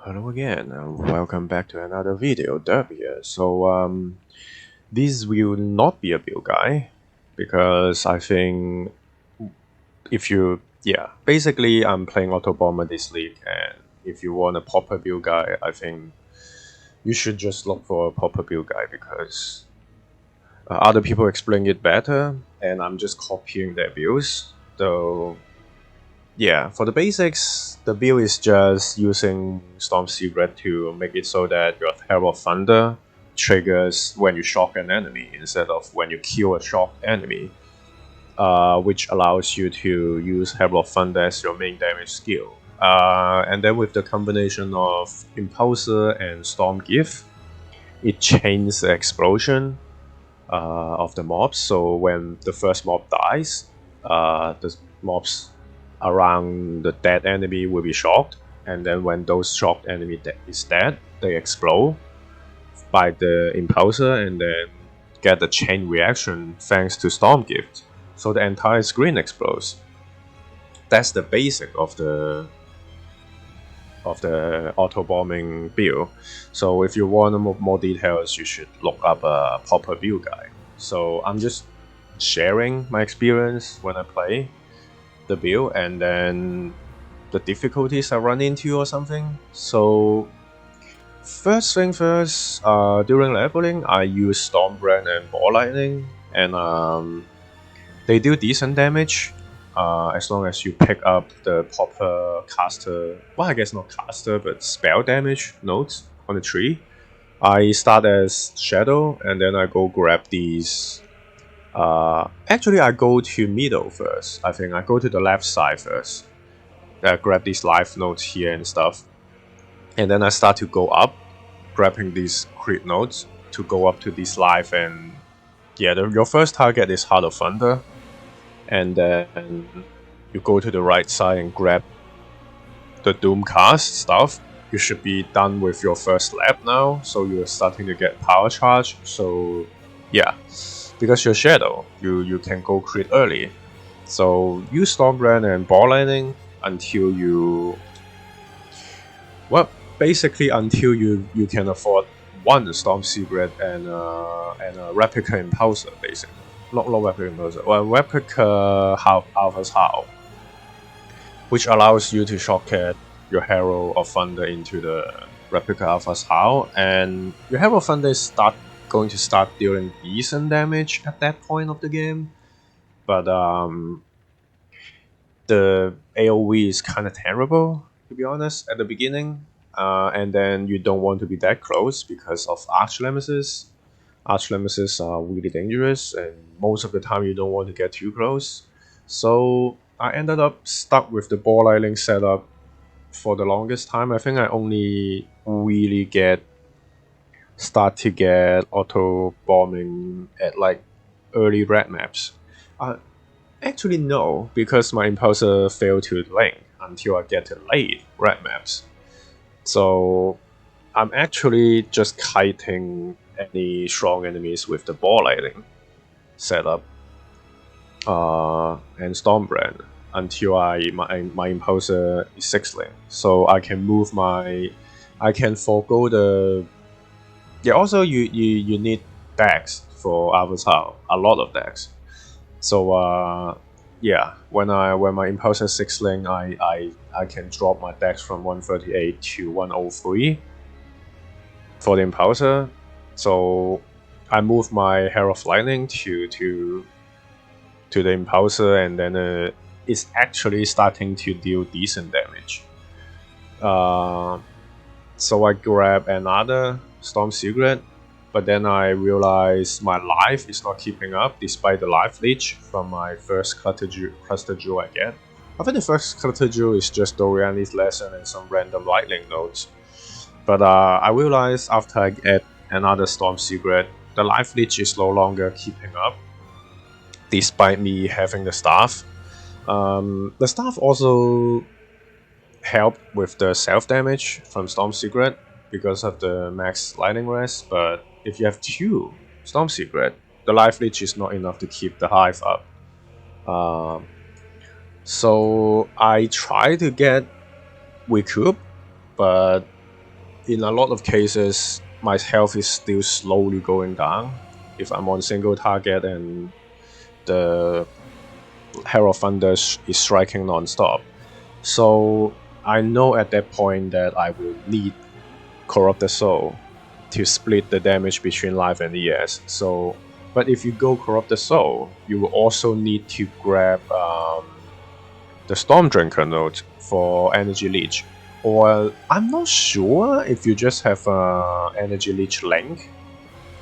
Hello again, and welcome back to another video. Derp here. This will not be a build guide because I think basically I'm playing Auto Bomber this league, and if you want a proper build guide, I think you should just look for a proper build guide because other people explain it better, and I'm just copying their builds. So yeah, for the basics, the build is just using Storm Secret to make it so that your Herald Thunder triggers when you shock an enemy instead of when you kill a shocked enemy, which allows you to use Herald Thunder as your main damage skill. And then with the combination of Impulsor and Storm Gift, it chains the explosion of the mobs. So when the first mob dies, the mobs around the dead enemy will be shocked, and then when those shocked enemy is dead, they explode by the impulsor and then get the chain reaction thanks to Storm Gift. So the entire screen explodes. That's the basic of the auto bombing build. So if you want more details, you should look up a proper build guide. So I'm just sharing my experience when I play the build and then the difficulties I run into or something. So first thing first, during leveling I use Stormbrand and Ball Lightning, and they do decent damage as long as you pick up the proper caster, well I guess not caster but spell damage nodes on the tree. I start as Shadow and then I go grab these. Actually, I go to middle first. I think I go to the left side first. Grab these life nodes here and stuff. And then I start to go up, grabbing these crit nodes to go up to this life. And yeah, your first target is Heart of Thunder. And then you go to the right side and grab the Doomcast stuff. You should be done with your first lap now. So you're starting to get power charge. So yeah. Because you're Shadow, you can go crit early. So use Stormbrand and Ball Lightning until you... Well, basically until you can afford one Storm Secret and a Replica Impulsor, basically. Not Replica Impulsor, well, Replica Alpha's Howl, which allows you to shortcut your Herald of Thunder into the Replica Alpha's Howl, and your Herald of Thunder is going to start dealing decent damage at that point of the game, but the AoE is kind of terrible, to be honest, at the beginning, and then you don't want to be that close because of Archnemesis. Archnemesis are really dangerous, and most of the time you don't want to get too close. So I ended up stuck with the Ball Lightning setup for the longest time. I think I only really start to get auto bombing at like early red maps. Actually no, because my impulsor failed to link until I get to late red maps. So I'm actually just kiting any strong enemies with the Ball Lightning setup and Stormbrand until my impulsor is 6 link. So I can move I can forego the... Yeah, also you need decks for Avatar, a lot of decks. So yeah, when my impulsor 6 link, I can drop my decks from 138 to 103 for the impulsor. So I move my Herald of Lightning to the impulsor, and then it's actually starting to deal decent damage. So I grab another Storm Secret, but then I realized my life is not keeping up despite the life leech from my first cluster jewel I get. I think the first cluster jewel is just Doriani's lesson and some random lightning nodes. But I realized after I get another Storm Secret, the life leech is no longer keeping up despite me having the staff. The staff also helped with the self damage from Storm Secret because of the max lightning rest, but if you have 2 Storm Secret, the life leech is not enough to keep the hive up. So I try to get recoup, but in a lot of cases, my health is still slowly going down if I'm on single target and the Herald Thunder is striking non-stop. So I know at that point that I will need Corrupted Soul to split the damage between life and ES. So, but if you go Corrupted Soul, you will also need to grab the Stormdrinker node for Energy Leech. Or I'm not sure if you just have Energy Leech Link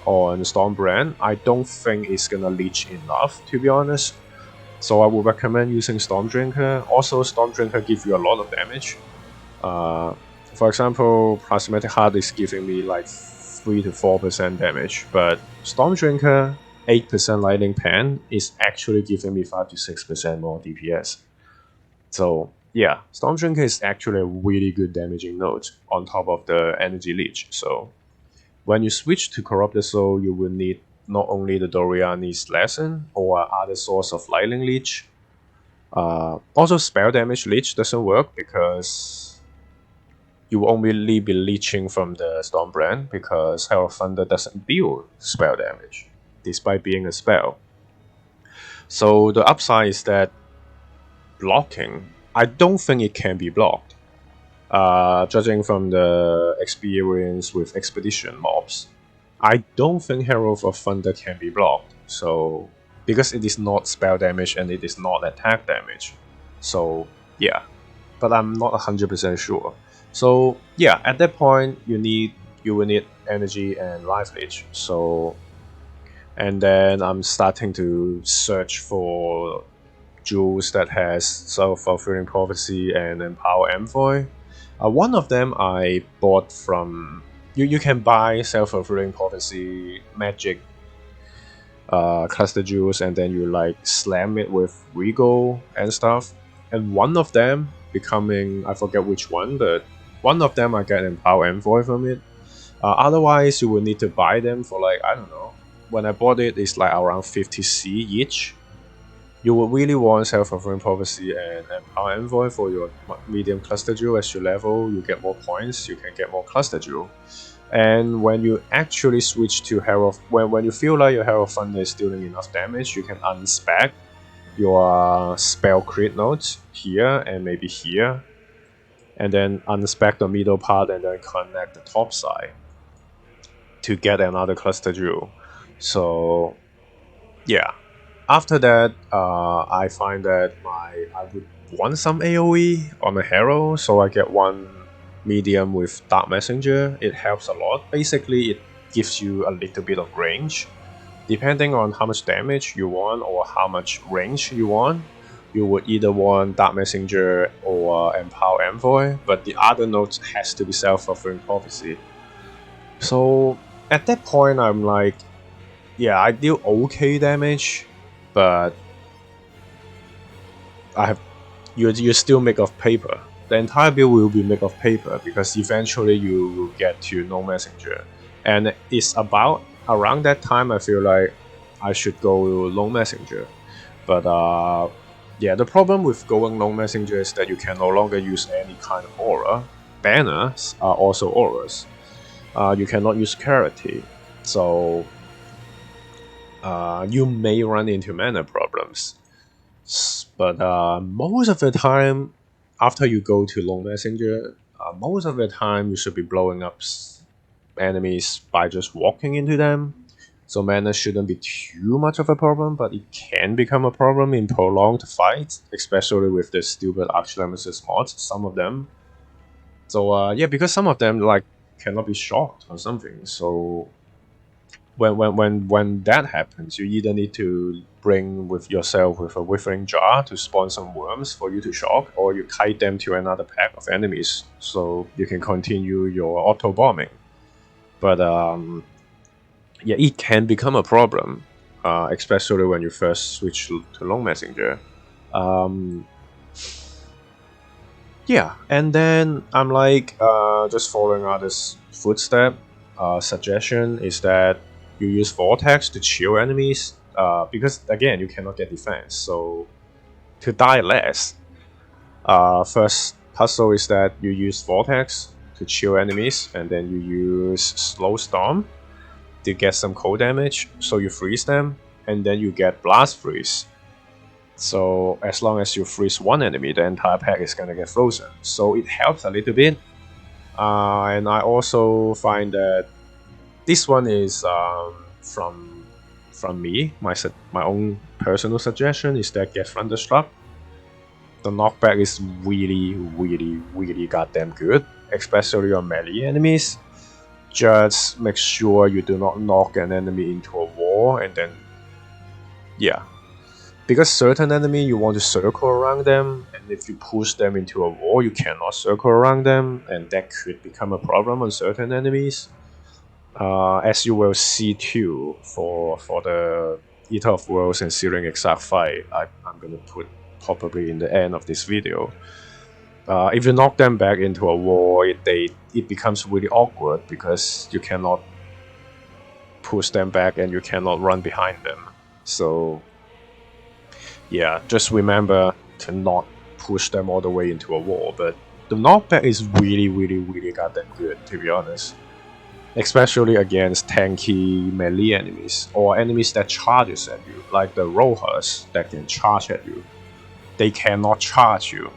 on Stormbrand. I don't think it's gonna leech enough, to be honest. So I would recommend using Stormdrinker. Also, Stormdrinker gives you a lot of damage. For example, Plasmatic Heart is giving me like 3 to 4% damage, but Stormdrinker 8% Lightning Pen is actually giving me 5 to 6% more DPS. So yeah, Stormdrinker is actually a really good damaging node on top of the Energy Leech. So when you switch to Corrupted Soul, you will need not only the Doriani's Lesson or other source of Lightning Leech. Also, Spell Damage Leech doesn't work because you will only be leeching from the Stormbrand because Herald Thunder doesn't deal spell damage, despite being a spell. So the upside is that blocking, I don't think it can be blocked. Judging from the experience with Expedition mobs, I don't think Herald of Thunder can be blocked. So because it is not spell damage and it is not attack damage. So yeah, but I'm not 100% sure. So yeah, at that point you will need energy and life leech. So and then I'm starting to search for jewels that has self-fulfilling prophecy and empower envoy. One of them I bought from you can buy self-fulfilling prophecy magic cluster jewels and then you like slam it with regal and stuff. And one of them becoming, I forget which one, but one of them I get empower envoy from it. Otherwise you will need to buy them for like, I don't know, when I bought it it's like around 50C each. You will really want self-fulfilling prophecy and empower envoy for your medium cluster jewel. As you level, you get more points, you can get more cluster jewel. And when you actually switch to Herald, when you feel like your Herald Thunder is dealing enough damage, you can unspec your spell crit nodes here and maybe here, and then unspec the middle part and then connect the top side to get another cluster jewel. So yeah. After that, I find that I would want some AoE on my Herald, so I get one medium with Dark Messenger. It helps a lot. Basically, it gives you a little bit of range. Depending on how much damage you want or how much range you want, you would either want Dark Messenger or Empower Envoy, but the other nodes has to be Self-Fulfilling Prophecy. So at that point, I'm like, yeah, I deal okay damage, but you still make of paper. The entire build will be made of paper because eventually you will get to no messenger, and it's about around that time I feel like I should go long messenger. But yeah, the problem with going long messenger is that you can no longer use any kind of aura. Banners are also auras. You cannot use clarity, so you may run into mana problems. But most of the time, after you go to long messenger, most of the time you should be blowing up enemies by just walking into them. So mana shouldn't be too much of a problem, but it can become a problem in prolonged fights, especially with the stupid Archnemesis mods, some of them. So yeah, because some of them like cannot be shocked or something. So when that happens, you either need to bring with yourself with a withering jar to spawn some worms for you to shock, or you kite them to another pack of enemies so you can continue your auto bombing. But yeah, it can become a problem, especially when you first switch to long messenger. Yeah, and then I'm like just following others' footstep. Suggestion is that you use Vortex to chill enemies, because again you cannot get defense. So to die less, first puzzle is that you use Vortex to chill enemies, and then you use Slow Storm to get some cold damage, so you freeze them, and then you get Blast Freeze. So as long as you freeze one enemy, the entire pack is gonna get frozen. So it helps a little bit. And I also find that this one is from me. My own personal suggestion is that get Thunderstruck. The knockback is really goddamn good, especially on melee enemies. Just make sure you do not knock an enemy into a wall, and then yeah, because certain enemy you want to circle around them, and if you push them into a wall, you cannot circle around them, and that could become a problem on certain enemies. As you will see too, for the Eater of Worlds and Searing Exact fight, I'm gonna put probably in the end of this video. If you knock them back into a wall, it becomes really awkward because you cannot push them back and you cannot run behind them. So yeah, just remember to not push them all the way into a wall. But the knockback is really goddamn good, to be honest. Especially against tanky melee enemies or enemies that charges at you, like the Rojas that can charge at you. They cannot charge you,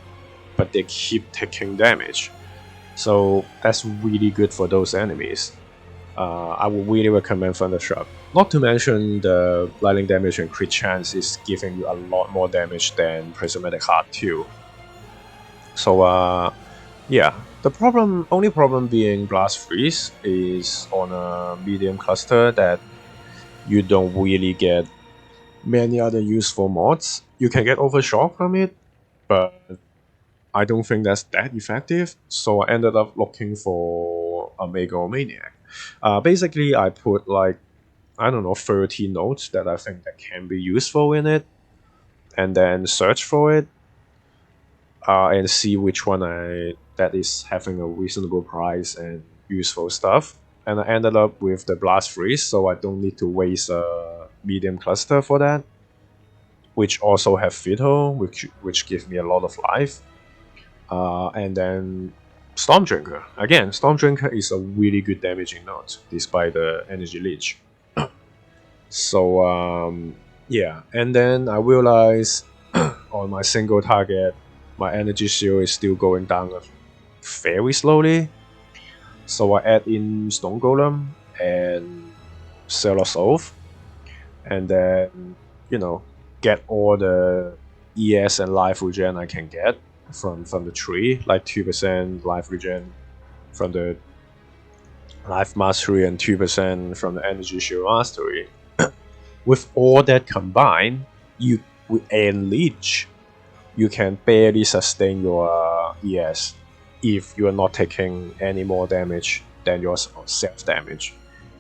but they keep taking damage. So that's really good for those enemies. I would really recommend Thunderstruck. Not to mention the lightning damage and crit chance is giving you a lot more damage than Prismatic Heart too. So yeah, the only problem being Blast Freeze is on a medium cluster that you don't really get many other useful mods. You can get Overshock from it, but I don't think that's that effective, so I ended up looking for a Megalomaniac. Basically, I put like, I don't know, 30 notes that I think that can be useful in it, and then search for it, and see which one that is having a reasonable price and useful stuff. And I ended up with the Blast Freeze, so I don't need to waste a medium cluster for that, which also have Fiddle, which gives me a lot of life. And then Stormdrinker. Again, Stormdrinker is a really good damaging note, despite the Energy Leech. So yeah, and then I realized on my single target, my energy shield is still going down very slowly. So I add in Stone Golem and Sailor's Oath, and then, you know, get all the ES and life regen I can get from the tree, like 2% life regen from the life mastery and 2% from the energy shield mastery. With all that combined, and leech, you can barely sustain your ES if you are not taking any more damage than your self damage.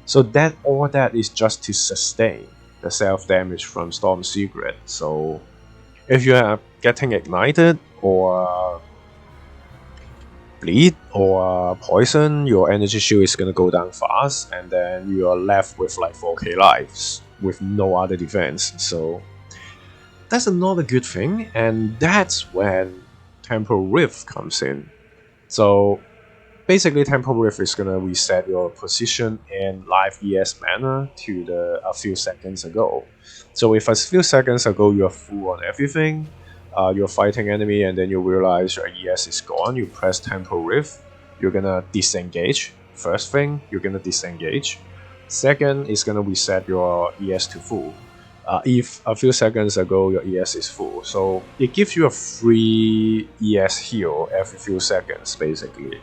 So all that is just to sustain the self damage from Storm Secret. So if you are getting ignited or bleed or poison, your energy shield is gonna go down fast, and then you are left with like 4k lives with no other defense. So that's another good thing, and that's when Temporal Rift comes in. So basically, Temporal Rift is gonna reset your position and life ES mana to a few seconds ago. So if a few seconds ago you're full on everything, you're fighting enemy, and then you realize your ES is gone, you press Temporal Rift, you're gonna disengage. First thing, you're gonna disengage. Second, it's gonna reset your ES to full. If a few seconds ago your ES is full, so it gives you a free ES heal every few seconds, basically.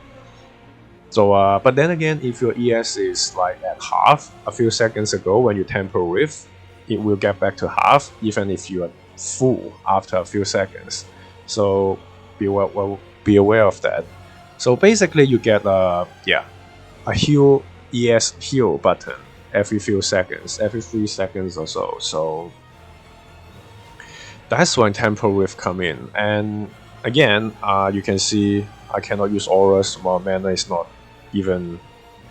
So, but then again, if your ES is like at half a few seconds ago when you Temporal Rift, it will get back to half, even if you are full after a few seconds. So be aware of that. So basically, you get a heal ES heal button every few seconds, every 3 seconds or so. So that's when Temporal Rift come in. And again, you can see I cannot use auras, my mana is not even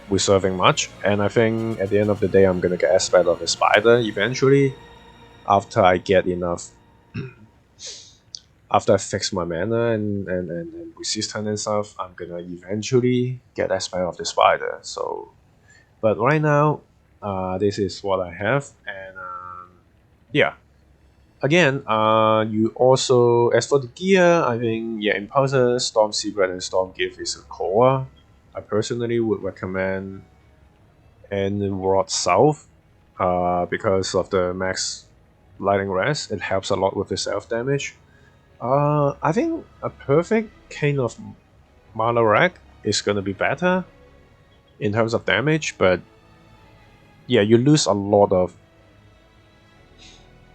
reserving much. And I think at the end of the day, I'm gonna get Aspect of a Spider eventually, after I get enough after I fix my mana and resistance and stuff, I'm gonna eventually get Aspect of the Spider. So, but right now, this is what I have, and yeah. Again, you also, as for the gear, I think, yeah, Impulsor, Storm Secret, and Storm Gift is a core. I personally would recommend and Rod South because of the max Lightning Rest. It helps a lot with the self damage. I think a perfect kind of Mana Rack is gonna be better in terms of damage, but yeah, you lose a lot of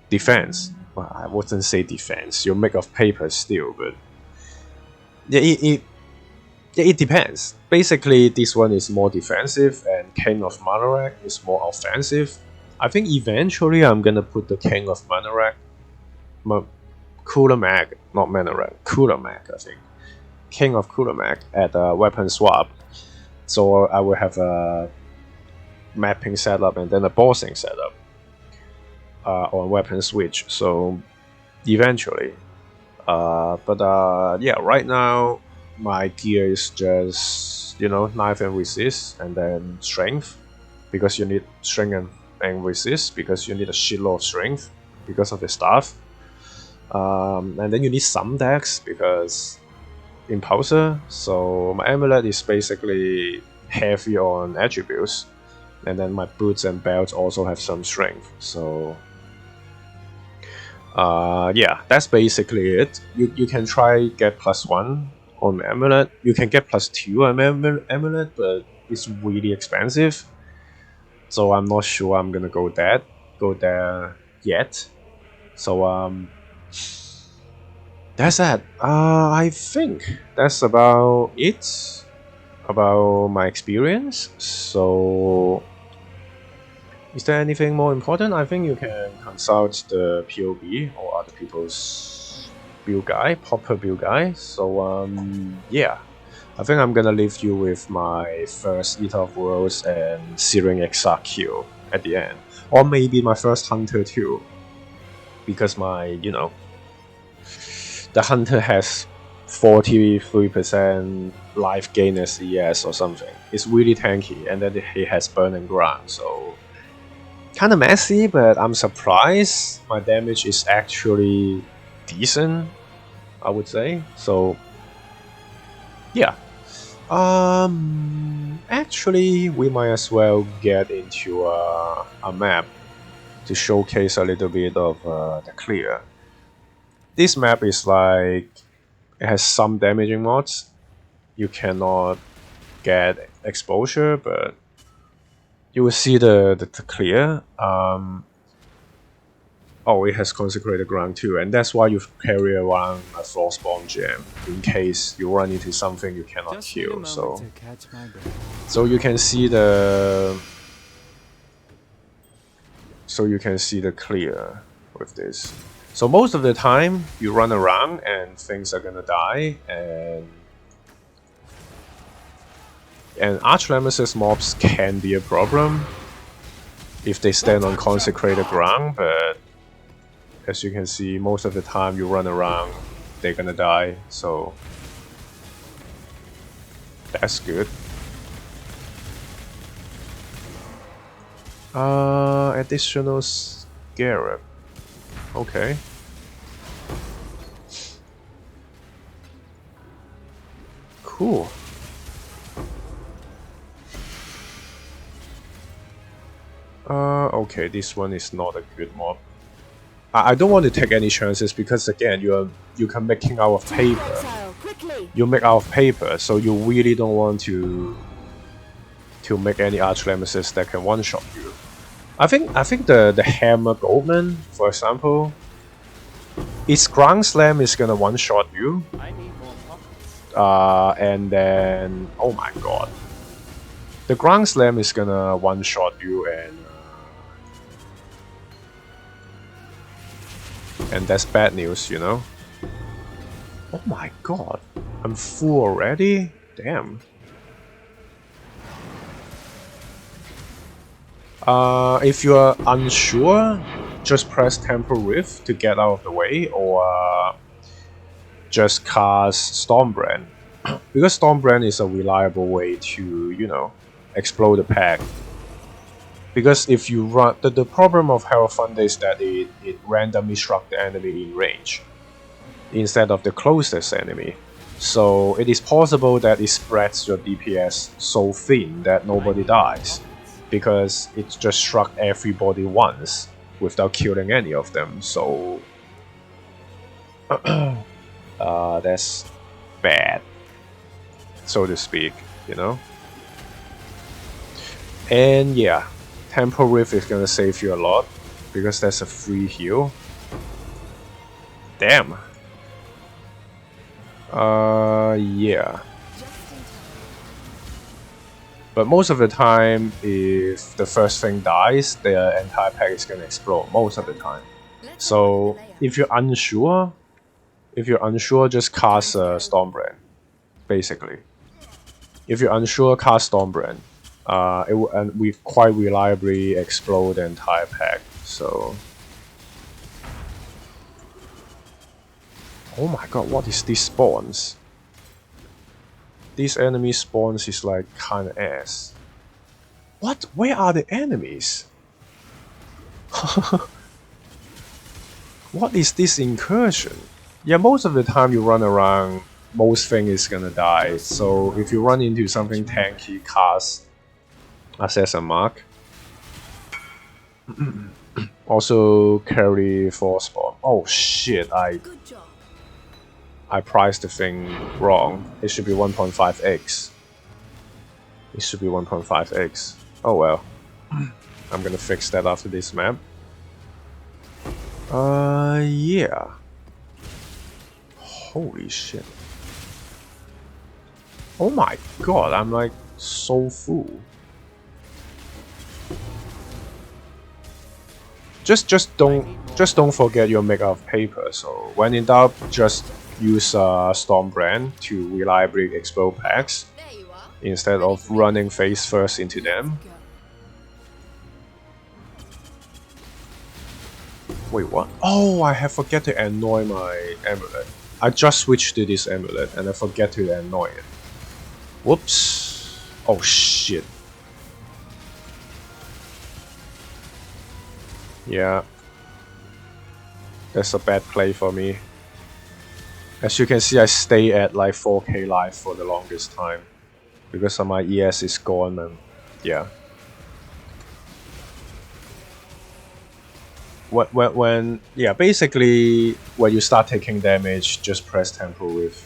defense. Well, I wouldn't say defense. You make of paper still, but yeah, it depends. Basically, this one is more defensive, and King of Manarak is more offensive. I think eventually I'm gonna put the King of Manarak, Cooler Mag, not Manarak, Cooler Mag, I think. King of Cooler Mag at a weapon swap. So I will have a mapping setup and then a bossing setup on weapon switch. So eventually. But yeah, right now my gear is just, knife and resist, and then strength, because you need strength and resist, because you need a shitload of strength because of the staff. And then you need some dex because Impulsor. So my amulet is basically heavy on attributes, and then my boots and belts also have some strength. So yeah, that's basically it. You can try get +1 on amulet. You can get +2 on amulet, but it's really expensive. So I'm not sure I'm gonna go there yet. So that's that. I think that's about it about my experience. So is there anything more important? I think you can consult the POE or other people's build guide, proper build guide. So yeah, I think I'm gonna leave you with my first Eater of Worlds and Searing Exarch kill at the end, or maybe my first Hunter too, because the Hunter has 43% life gain as ES or something. It's really tanky, and then he has Burning Ground, so kind of messy, but I'm surprised my damage is actually decent, I would say. So yeah, actually we might as well get into a map to showcase a little bit of the clear. This map is like, it has some damaging mods. You cannot get exposure, but you will see the clear. Oh, it has consecrated ground too, and that's why you carry around a Frostborn gem in case you run into something you cannot kill. So you can see the clear with this. So most of the time you run around and things are gonna die, and Archnemesis mobs can be a problem if they stand on consecrated ground, but as you can see, most of the time you run around, they're gonna die, so that's good. Additional Scarab. Okay. Cool. Okay, this one is not a good mob. I don't want to take any chances because again, you can make king out of paper. You make out of paper, so you really don't want to make any Archnemesis that can one-shot you. I think the Hammer Goldman, for example, its Ground Slam is gonna one-shot you. And then, oh my god, the Ground Slam is gonna one-shot you, and that's bad news, you know. Oh my god, I'm full already? Damn. If you're unsure, just press Temple Rift to get out of the way, or just cast Stormbrand. Because Stormbrand is a reliable way to, you know, explode the pack. Because if you run... The problem of Herald Thunder is that it randomly struck the enemy in range instead of the closest enemy. So it is possible that it spreads your DPS so thin that nobody dies, because it just struck everybody once without killing any of them. So that's bad, so to speak, you know. And yeah, Temple Rift is gonna save you a lot because that's a free heal. Damn. Yeah. But most of the time, if the first thing dies, the entire pack is gonna explode most of the time. So if you're unsure, just cast Stormbrand. Basically, if you're unsure, cast Stormbrand. It will, and we quite reliably explode the entire pack. So, oh my god, what is these spawns? These enemy spawns is like kinda ass. What? Where are the enemies? What is this incursion? Yeah, most of the time you run around, most thing is gonna die. So if you run into something tanky, cast Assassin Mark. Also carry for spawn. Oh shit, I priced the thing wrong. It should be 1.5x. It should be 1.5x. Oh well. I'm gonna fix that after this map. Yeah. Holy shit. Oh my god, I'm like so full. Just don't forget your make out of paper. So when in doubt, just use Stormbrand to reliably explode packs instead of running face first into them. Wait, what? Oh, I have forget to annoy my amulet. I just switched to this amulet and I forget to annoy it. Whoops. Oh shit. Yeah. That's a bad play for me. As you can see, I stay at like 4k life for the longest time because of my ES is gone, and yeah. Yeah, basically when you start taking damage, just press Temple Rift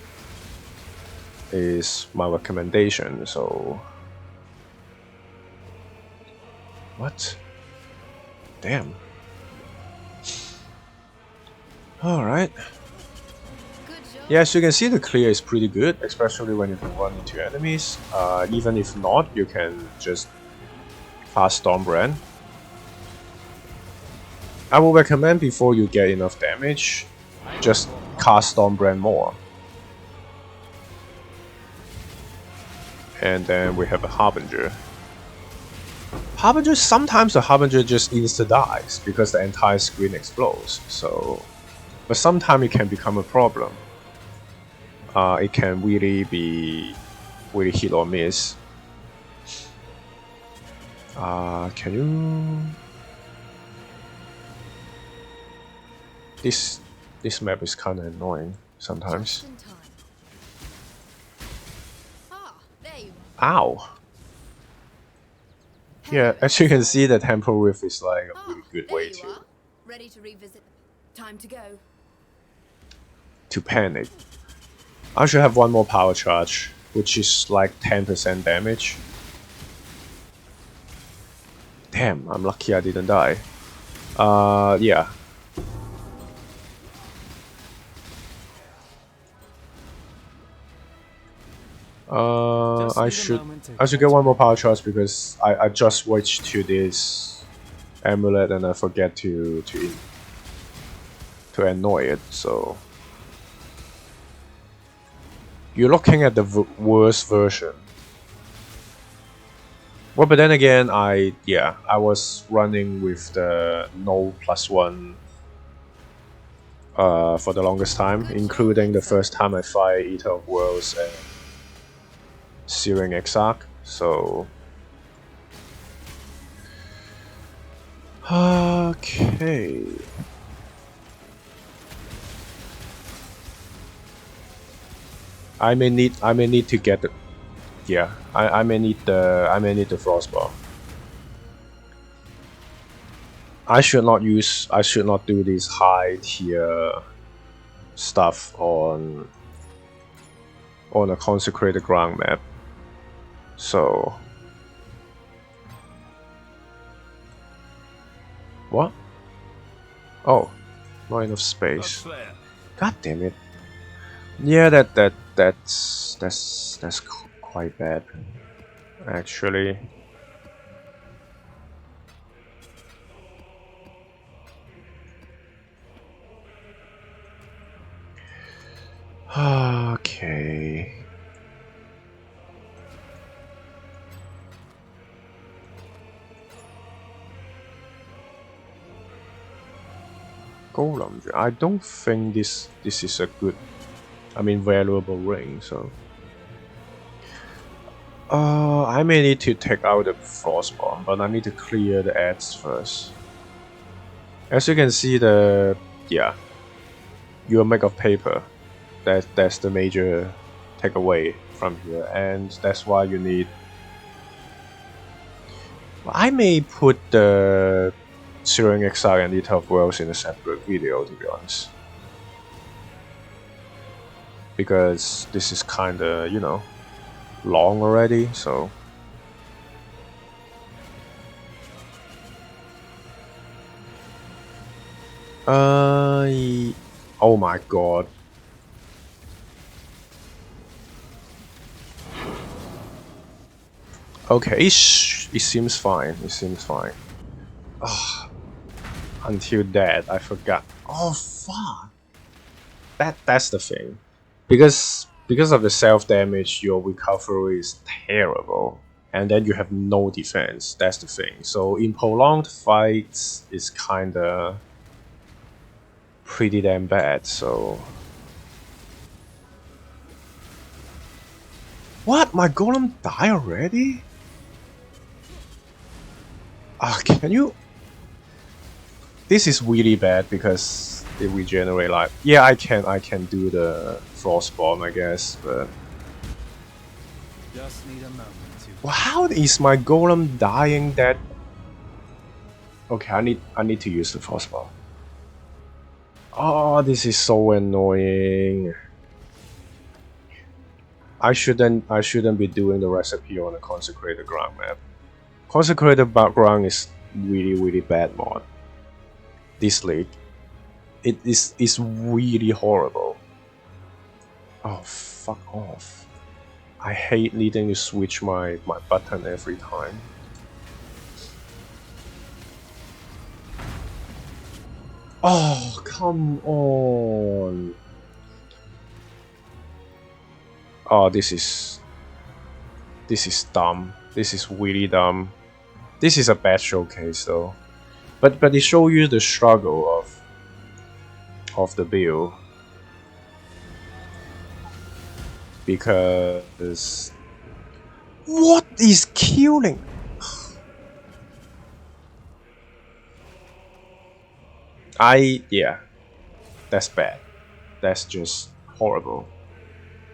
is my recommendation. So what? Damn. Alright. Yeah, as you can see, the clear is pretty good, especially when you can run into enemies. Even if not, you can just cast Stormbrand. I will recommend before you get enough damage, just cast Stormbrand more. And then we have a Harbinger. Harbinger, sometimes the Harbinger just insta-dies because the entire screen explodes. So, but sometimes it can become a problem. It can really be hit or miss. Can you? This map is kind of annoying sometimes. Ow! Yeah, as you can see, the Temple Rift is like a really good way to ready to revisit. Time to go. To panic. I should have one more power charge, which is like 10% damage. Damn, I'm lucky I didn't die. Yeah. I should get one more power charge because I just switched to this amulet and I forget to annoy it. So you're looking at the worst version. Well, but then again, I was running with the no +1 for the longest time, including the first time I fight Eater of Worlds and Searing Exarch. So okay. I may need to get the I may need the Frostball. I should not do this high tier stuff on a consecrated ground map. So what? Oh, not enough space. God damn it. Yeah, that's quite bad, actually. Okay. Golem. I don't think this is a good, valuable ring. So, I may need to take out the Frostball, but I need to clear the ads first. As you can see, you're made of paper. That's the major takeaway from here, and that's why you need. I may put the Searing Exarch and Eater of Worlds in a separate video, to be honest, because this is kinda, long already, so. Oh my god. Okay, it seems fine. It seems fine. Oh, until that, I forgot. Oh fuck. That's the thing, because of the self damage, your recovery is terrible, and then you have no defense. That's the thing. So in prolonged fights, it's kinda pretty damn bad. So what? My golem died already? Can you? This is really bad because it regenerate life. Yeah, I can do the frost bomb, I guess, but just need a moment to. well, how is my golem dying that? Okay, I need to use the frost bomb. Oh, this is so annoying. I shouldn't be doing the recipe on a consecrated ground map. Consecrated background is really bad mod. This league, it is really horrible. Oh fuck off! I hate needing to switch my button every time. Oh come on! Oh, this is dumb. This is really dumb. This is a bad showcase though, but it shows you the struggle of the build, because what is killing? Yeah, that's bad. That's just horrible.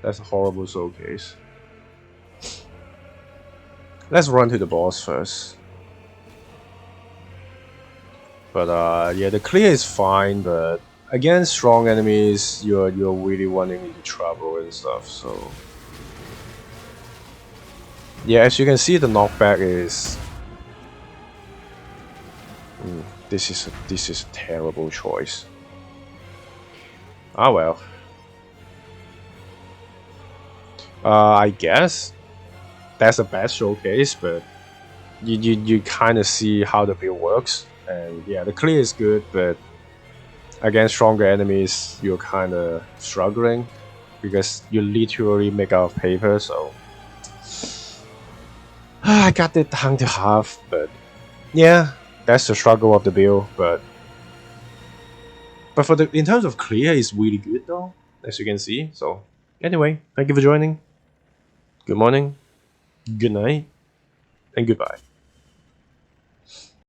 That's a horrible showcase. Let's run to the boss first. But yeah, the clear is fine, but against strong enemies, you're really running into trouble and stuff. So yeah, as you can see, the knockback is. This is a terrible choice. Ah well. I guess that's a bad showcase, but you kind of see how the build works, and yeah, the clear is good, but against stronger enemies, you're kind of struggling because you literally make out of paper. So I got it down to half, but yeah, that's the struggle of the build. But But for in terms of clear, it's really good though, as you can see. So anyway, thank you for joining. Good morning, good night, and goodbye.